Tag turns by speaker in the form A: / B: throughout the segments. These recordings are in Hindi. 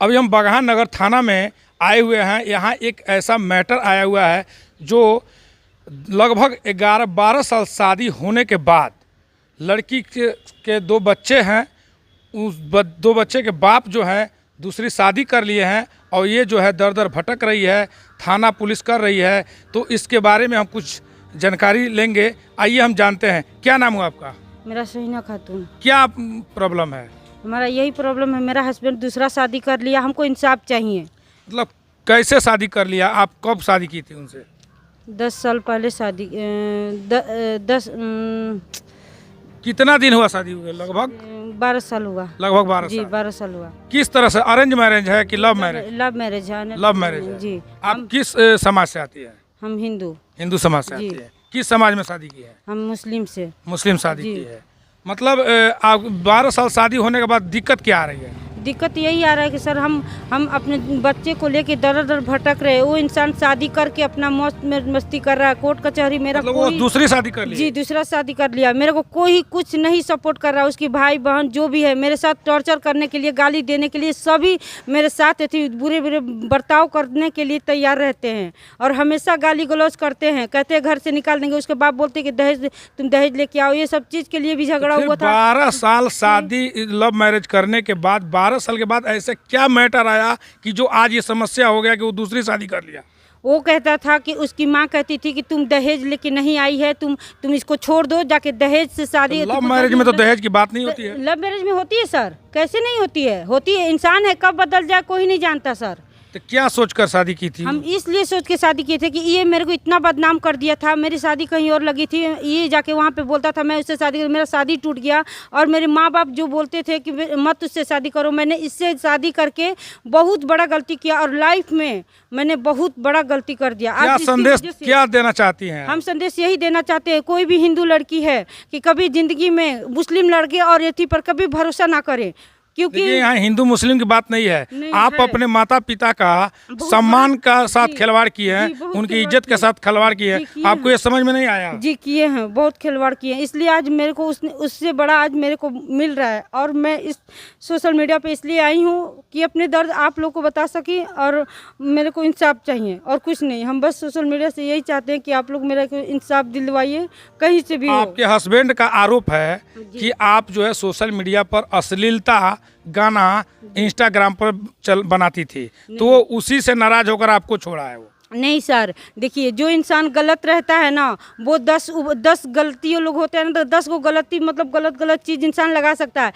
A: अभी हम बगहा नगर थाना में आए हुए हैं। यहाँ एक ऐसा मैटर आया हुआ है जो लगभग 11-12 साल शादी होने के बाद लड़की के 2 बच्चे हैं। उस 2 बच्चे के बाप जो हैं दूसरी शादी कर लिए हैं और ये जो है दर दर भटक रही है, थाना पुलिस कर रही है। तो इसके बारे में हम कुछ जानकारी लेंगे। आइए हम जानते हैं। क्या नाम हुआ आपका?
B: मेरा शहीना खातून।
A: क्या प्रॉब्लम है?
B: हमारा यही प्रॉब्लम है, मेरा हस्बैंड दूसरा शादी कर लिया, हमको इंसाफ चाहिए।
A: मतलब कैसे शादी कर लिया? आप कब शादी की थी उनसे?
B: 10 साल पहले शादी 10
A: कितना दिन हुआ शादी हुए? लगभग
B: 12 साल हुआ।
A: लगभग 12
B: जी
A: साल।
B: 12 साल हुआ।
A: किस तरह से? अरेंज मैरिज है कि लव मैरिज?
B: लव मैरिज है।
A: लव मैरिज है।
B: जी।
A: आप किस समाज से आती है?
B: हम हिंदू।
A: हिंदू समाज से आती है। किस समाज में शादी की है?
B: हम मुस्लिम से।
A: मुस्लिम शादी की है। मतलब आप 12 साल शादी होने के बाद दिक्कत क्या आ रही है?
B: दिक्कत यही आ रहा है कि सर हम अपने बच्चे को लेके दर दर भटक रहे हैं। वो इंसान शादी करके अपना मौज में मस्ती कर रहा है। कोर्ट कचहरी मेरा
A: मतलब वो दूसरी शादी कर ली?
B: जी दूसरा शादी कर लिया। मेरे को कोई कुछ नहीं सपोर्ट कर रहा है। उसकी भाई बहन जो भी है मेरे साथ टॉर्चर करने के लिए, गाली देने के लिए सभी मेरे साथ थी, बुरे बुरे बर्ताव करने के लिए तैयार रहते हैं और हमेशा गाली गलौज करते हैं। कहते हैं घर से निकाल देंगे। उसके बाप बोलते हैं कि दहेज, तुम दहेज लेके आओ। ये सब चीज़ के लिए भी झगड़ा हुआ था।
A: 12 साल शादी लव मैरिज करने के बाद 12 साल के बाद ऐसे क्या मैटर आया कि जो आज ये समस्या हो गया कि वो दूसरी शादी कर लिया?
B: वो कहता था कि उसकी माँ कहती थी कि तुम दहेज लेके नहीं आई है, तुम इसको छोड़ दो, जाके दहेज से शादी।
A: लव मैरिज में तो दहेज की बात नहीं होती है।
B: लव मैरिज में होती है सर, कैसे नहीं होती है? होती है। इंसान है, कब बदल जाए कोई नहीं जानता सर।
A: तो क्या सोचकर शादी की थी?
B: हम इसलिए सोच के शादी किए थे कि ये मेरे को इतना बदनाम कर दिया था। मेरी शादी कहीं और लगी थी, ये जाके वहाँ पे बोलता था मैं उससे शादी, मेरा शादी टूट गया। और मेरे माँ बाप जो बोलते थे कि मत उससे शादी करो, मैंने इससे शादी करके बहुत बड़ा गलती किया और लाइफ में मैंने बहुत बड़ा गलती कर दिया।
A: क्या संदेश क्या देना चाहती हैं?
B: हम संदेश यही देना चाहते हैं, कोई भी हिंदू लड़की है कि कभी जिंदगी में मुस्लिम लड़के और यति पर कभी भरोसा ना करें, क्योंकि
A: यहाँ हिंदू मुस्लिम की बात नहीं है। आप अपने माता पिता का सम्मान का साथ खिलवाड़ किए हैं, उनकी इज्जत के साथ खिलवाड़ किए हैं। आपको ये समझ में नहीं आया?
B: जी किए हैं, बहुत खिलवाड़ किए हैं। इसलिए आज मेरे को उससे बड़ा आज मेरे को मिल रहा है और मैं इस सोशल मीडिया पे इसलिए आई हूँ कि अपने दर्द आप लोग को बता सकी और मेरे को इंसाफ चाहिए और कुछ नहीं। हम बस सोशल मीडिया से यही चाहते हैं कि आप लोग मेरे को इंसाफ दिलवाइए कहीं से भी।
A: आपके हस्बैंड का आरोप है कि आप जो है सोशल मीडिया पर अश्लीलता गाना इंस्टाग्राम पर बनाती थी, तो वो उसी से नाराज होकर आपको छोड़ा है? वो
B: नहीं सर, देखिए जो इंसान गलत रहता है ना, वो 10 गलतियों लोग होते हैं ना, तो 10 को गलती मतलब गलत चीज़ इंसान लगा सकता है।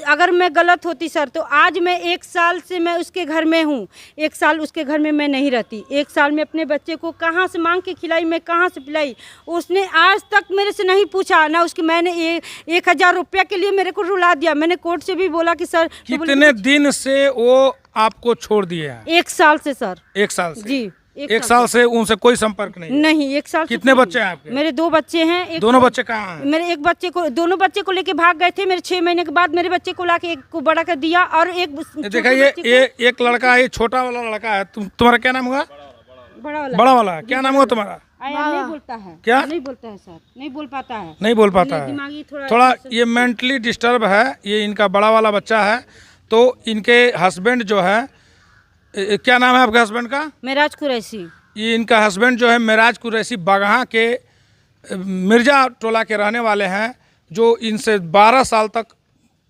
B: अगर मैं गलत होती सर तो आज मैं 1 साल से मैं उसके घर में हूँ। 1 साल उसके घर में मैं नहीं रहती। 1 साल में अपने बच्चे को कहाँ से मांग के खिलाई, मैं कहाँ से पिलाई, उसने आज तक मेरे से नहीं पूछा ना। उसके मैंने 1000 रुपया के लिए मेरे को रुला दिया। मैंने कोर्ट से भी बोला कि सर
A: कितने दिन से वो आपको छोड़ दिए हैं?
B: 1 साल से सर।
A: 1 साल से?
B: जी
A: 1 साल से उनसे कोई संपर्क नहीं?
B: नहीं 1 साल।
A: कितने बच्चे हैं आपके?
B: मेरे 2 बच्चे हैं।
A: दोनों बच्चे कहाँ हैं?
B: मेरे दोनों बच्चे को लेके भाग गए थे। मेरे 6 महीने के बाद मेरे बच्चे को लाके एक को बड़ा कर दिया और एक
A: देखा ये एक लड़का है, ये छोटा वाला लड़का है। तुम्हारा क्या नाम हुआ? बड़ा वाला क्या नाम हुआ तुम्हारा?
B: नहीं बोलता है।
A: क्या
B: नहीं बोलता है सर, नहीं बोल पाता है।
A: नहीं बोल पाता है।
B: दिमागी
A: थोड़ा ये मेंटली डिस्टर्ब है। ये इनका बड़ा वाला बच्चा है। तो इनके हस्बैंड जो है, क्या नाम है आपके हस्बैंड का?
B: मेराज कुरैशी।
A: ये इनका हस्बैंड जो है मेराज कुरैशी बगहा के मिर्जा टोला के रहने वाले हैं, जो इनसे 12 साल तक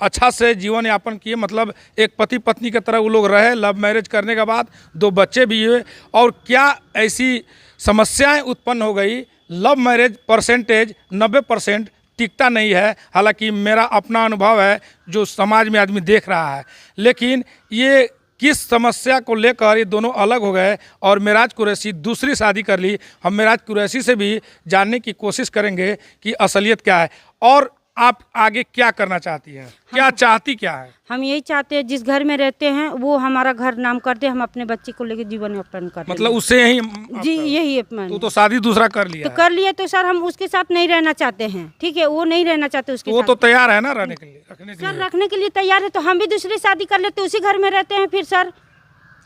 A: अच्छा से जीवन यापन किए। मतलब एक पति पत्नी की तरह वो लोग रहे। लव मैरिज करने के बाद 2 बच्चे भी हुए। और क्या ऐसी समस्याएं उत्पन्न हो गई, लव मैरिज परसेंटेज 90% टिकता नहीं है। हालांकि मेरा अपना अनुभव है जो समाज में आदमी देख रहा है, लेकिन ये किस समस्या को लेकर ये दोनों अलग हो गए और मेराज कुरैशी दूसरी शादी कर ली। हम मेराज कुरैशी से भी जानने की कोशिश करेंगे कि असलियत क्या है और आप आगे क्या करना चाहती हैं, क्या चाहती क्या है?
B: हम यही चाहते हैं जिस घर में रहते हैं वो हमारा घर नाम कर दे, हम अपने बच्चे को लेकर जीवन यापन करें।
A: मतलब उससे यही?
B: जी यही अपना।
A: तो शादी दूसरा कर लिया?
B: तो कर लिया तो सर हम उसके साथ नहीं रहना चाहते हैं। ठीक है, वो नहीं रहना चाहते उसके
A: साथ। वो तो तैयार है ना रहने के लिए, रखने के लिए?
B: सर रखने के लिए तैयार है, तो हम भी दूसरी शादी कर लेते, उसी घर में रहते हैं फिर सर।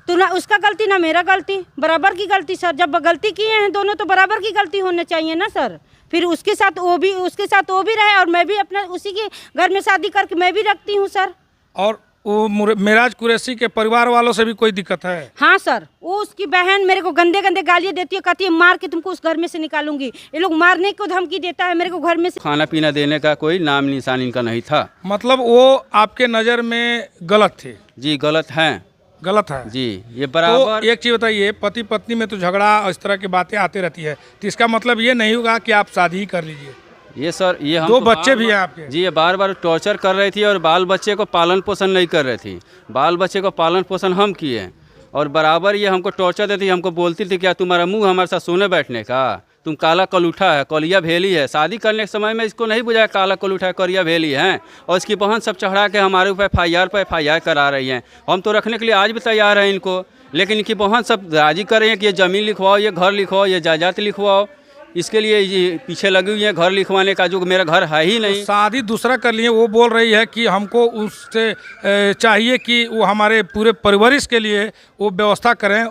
B: तो ना उसका गलती ना मेरा गलती, बराबर की गलती सर। जब गलती किए हैं दोनों तो बराबर की गलती होनी चाहिए ना सर। फिर उसके साथ वो भी रहे और मैं भी अपना उसी के घर में शादी करके मैं भी रखती हूँ सर।
A: और वो मेराज कुरैशी के परिवार वालों से भी कोई दिक्कत है?
B: हाँ सर, वो उसकी बहन मेरे को गंदे गंदे गालियाँ देती है, कहती है मार के तुमको उस घर में से निकालूंगी। ये लोग मारने को धमकी देता है मेरे को घर में से।
C: खाना पीना देने का कोई नाम निशान इनका नहीं था।
A: मतलब वो आपके नज़र में गलत थे?
C: जी गलत हैं।
A: गलत है
C: जी, ये बराबर।
A: तो एक चीज़ बताइए, पति पत्नी में तो झगड़ा इस तरह की बातें आती रहती है, तो इसका मतलब ये नहीं होगा कि आप शादी ही कर लीजिए?
C: ये सर, ये हम
A: 2 बच्चे भी हैं आपके?
C: जी, ये बार बार टॉर्चर कर रही थी और बाल बच्चे को पालन पोषण नहीं कर रही थी। बाल बच्चे को पालन पोषण हम किए और बराबर ये हमको टॉर्चर देती, हमको बोलती थी क्या तुम्हारा मुंह हमारे साथ सोने बैठने का, तुम काला कलूठा है, कलिया भेली है। शादी करने के समय में इसको नहीं बुझाया काला कलूठा है, कलिया भेली है, और इसकी बहन सब चढ़ा के हमारे ऊपर FIR करा रही हैं। हम तो रखने के लिए आज भी तैयार हैं इनको, लेकिन इनकी बहन सब राजी कर रही है कि ये ज़मीन लिखवाओ, ये घर लिखवाओ, ये जायदाद लिखवाओ। इसके लिए ये पीछे लगी हुई है घर लिखवाने का, जो मेरा घर है ही नहीं।
A: शादी दूसरा कर लिए, वो बोल रही है कि हमको उससे चाहिए कि वो हमारे पूरे परिवारिश के लिए वो व्यवस्था करें,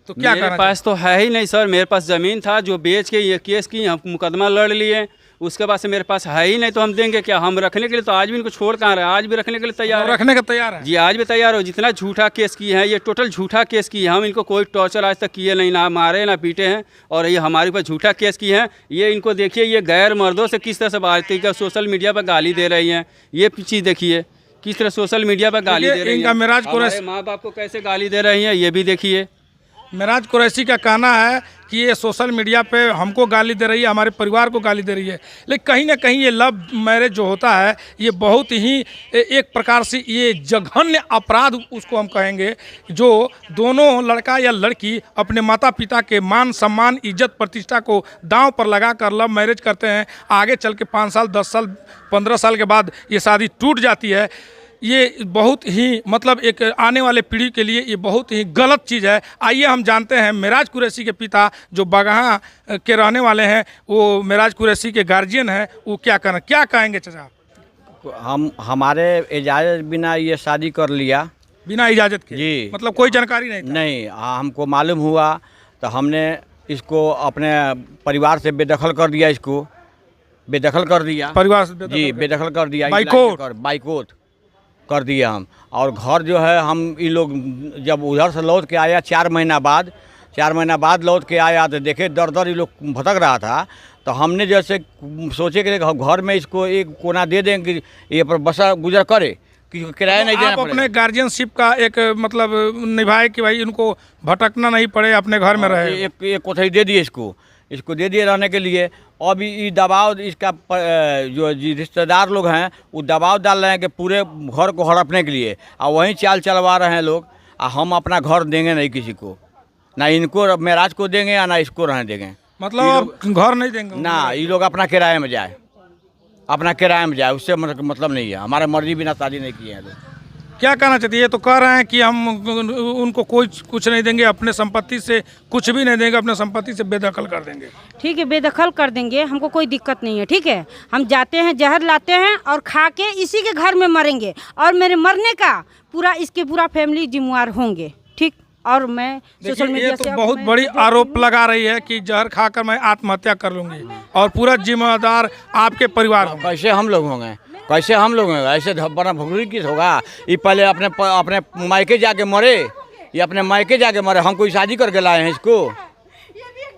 A: तो क्या
C: मेरे
A: करना
C: पास तो है ही नहीं सर। मेरे पास ज़मीन था जो बेच के ये केस की, हम मुकदमा लड़ लिए, उसके बाद से मेरे पास है ही नहीं, तो हम देंगे क्या? हम रखने के लिए तो आज भी इनको छोड़ कहाँ रहे, आज भी रखने के लिए तैयार है।
A: रखने का तैयार है
C: जी, आज भी तैयार हो। जितना झूठा केस किए हैं, ये टोटल झूठा केस किए हैं। हम इनको कोई टॉर्चर आज तक किए नहीं, ना मारे ना पीटे हैं, और ये हमारे ऊपर झूठा केस किए हैं। ये इनको देखिए, ये गैर मर्दों से किस तरह से बात है, सोशल मीडिया पर गाली दे रही हैं। ये चीज़ देखिए किस तरह सोशल मीडिया पर गाली दे रही हैं।
A: मेराज कुरैशी
C: माँ बाप को कैसे गाली दे रही हैं, ये भी देखिए।
A: मेराज कुरैशी का कहना है कि ये सोशल मीडिया पे हमको गाली दे रही है, हमारे परिवार को गाली दे रही है। लेकिन कहीं ना कहीं ये लव मैरिज जो होता है, ये बहुत ही एक प्रकार से ये जघन्य अपराध उसको हम कहेंगे, जो दोनों लड़का या लड़की अपने माता पिता के मान सम्मान इज्जत प्रतिष्ठा को दांव पर लगा कर लव मैरिज करते हैं। आगे चल के 5 साल 10 साल 15 साल के बाद ये शादी टूट जाती है। ये बहुत ही मतलब एक आने वाले पीढ़ी के लिए ये बहुत ही गलत चीज़ है। आइए हम जानते हैं मेराज कुरैशी के पिता जो बगहा के रहने वाले हैं, वो मेराज कुरैशी के गार्जियन हैं, वो क्या कहेंगे चाचा?
D: हम हमारे इजाज़त बिना ये शादी कर लिया,
A: बिना इजाज़त के?
D: जी।
A: मतलब कोई जानकारी नहीं था?
D: नहीं, हमको मालूम हुआ तो हमने इसको अपने परिवार से बेदखल कर दिया, इसको बेदखल कर दिया,
A: परिवार से
D: जी बेदखल कर दिया, बाइकोट कर दिया हम। और घर जो है हम ये लोग जब उधर से लौट के आया 4 महीना बाद लौट के आया तो देखे दर दर ये लोग भटक रहा था, तो हमने जैसे सोचे कि घर में इसको एक कोना दे देंगे, ये पर बसा गुजर करे, कि किराया नहीं देना
A: आप
D: पड़े।
A: अपने गार्जियनशिप का एक मतलब निभाए कि भाई इनको भटकना नहीं पड़े, अपने घर में रहे।
D: एक कोठरी दे दिए इसको दे दिए रहने के लिए। अब ये दबाव इसका जो रिश्तेदार लोग हैं वो दबाव डाल रहे हैं कि पूरे घर को हड़पने के लिए, और वहीं चाल चलवा रहे हैं लोग। हम अपना घर देंगे नहीं किसी को, ना इनको मेराज को देंगे या ना इसको रहने देंगे।
A: मतलब आप घर नहीं देंगे
D: ना, ये लोग अपना किराए में जाए, उससे मतलब नहीं है। हमारे मर्जी बिना शादी नहीं किए हैं लोग।
A: क्या कहना चाहती है? ये तो कह रहे हैं कि हम उनको कोई कुछ नहीं देंगे, अपने संपत्ति से कुछ भी नहीं देंगे, अपने संपत्ति से बेदखल कर देंगे।
B: ठीक है, बेदखल कर देंगे, हमको कोई दिक्कत नहीं है। ठीक है, हम जाते हैं, जहर लाते हैं और खा के इसी के घर में मरेंगे, और मेरे मरने का इसके पूरा फैमिली जिम्मेवार होंगे। ठीक, और मैं सोशल मीडिया
A: ये तो बहुत बड़ी आरोप लगा रही है कि जहर खाकर मैं आत्महत्या कर लूँगी और पूरा जिम्मेदार आपके परिवार होंगे।
D: कैसे हम लोग होंगे, ऐसे बड़ा भुगरी किस होगा? ये पहले अपने मायके जाके मरे, हम कोई शादी करके लाए हैं इसको,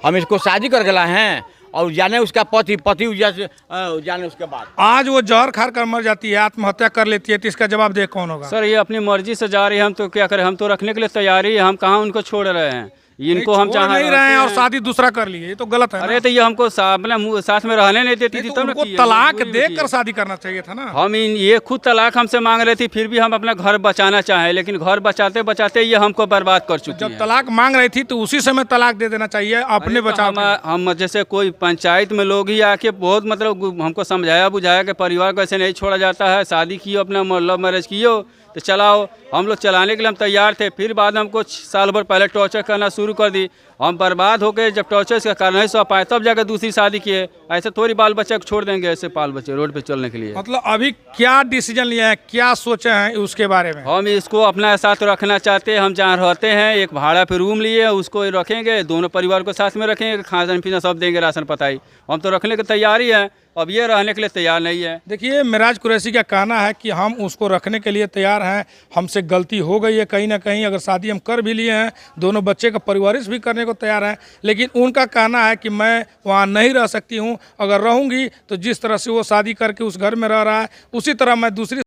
D: हम इसको शादी करके लाए हैं, और जाने उसका पति जाने उसके बाद
A: आज वो जहर खाकर कर मर जाती है, आत्महत्या कर लेती है, तो इसका जवाब दे कौन होगा?
C: सर, ये अपनी मर्जी से जा रही है, हम तो क्या करें? हम तो रखने के लिए तैयारी है, हम कहाँ उनको छोड़ रहे हैं? इनको हम
A: छोड़ नहीं रहे हैं और शादी दूसरा कर लिए, ये तो गलत है।
C: अरे तो ये हमको अपने साथ में रहने नहीं देती थी,
A: तो उनको तलाक देकर शादी करना चाहिए था ना।
C: हम ये खुद तलाक हमसे मांग रही थी, फिर भी हम अपना घर बचाना चाहे, लेकिन घर बचाते बचाते ये हमको बर्बाद कर चुकी है।
A: जब तलाक मांग रही थी तो उसी समय तलाक दे देना चाहिए अपने बचाव।
C: हम जैसे कोई पंचायत में लोग ही आके बहुत मतलब हमको समझाया बुझाया कि परिवार को ऐसे नहीं छोड़ा जाता है, शादी कियो, अपना लव मैरिज कियो तो चलाओ। हम लोग चलाने के लिए हम तैयार थे, फिर बाद में हमको साल भर पहले टॉर्चर करना शुरू कर दी। हम बर्बाद हो गए, जब टॉर्चर का कारण नहीं सो पाए तब जाकर दूसरी शादी किए। ऐसे थोड़ी बाल बच्चे को छोड़ देंगे, ऐसे बाल बच्चे रोड पे चलने के लिए।
A: मतलब अभी क्या डिसीजन लिया है, क्या सोचे हैं उसके बारे में?
C: हम इसको अपना साथ रखना चाहते हैं। हम जहाँ रहते हैं एक भाड़ा पे रूम लिए, उसको रखेंगे, दोनों परिवार को साथ में रखेंगे, खाना पीना सब देंगे, राशन पताई। हम तो रखने की तैयारी है, अब ये रहने के लिए तैयार नहीं है।
A: देखिए, मिराज कुरैशी का कहना है कि हम उसको रखने के लिए तैयार हैं, हमसे गलती हो गई है कहीं ना कहीं, अगर शादी हम कर भी लिए हैं, दोनों बच्चे का परवरिश भी करने को तैयार हैं, लेकिन उनका कहना है कि मैं वहाँ नहीं रह सकती हूँ, अगर रहूँगी तो जिस तरह से वो शादी करके उस घर में रह रहा है उसी तरह मैं दूसरी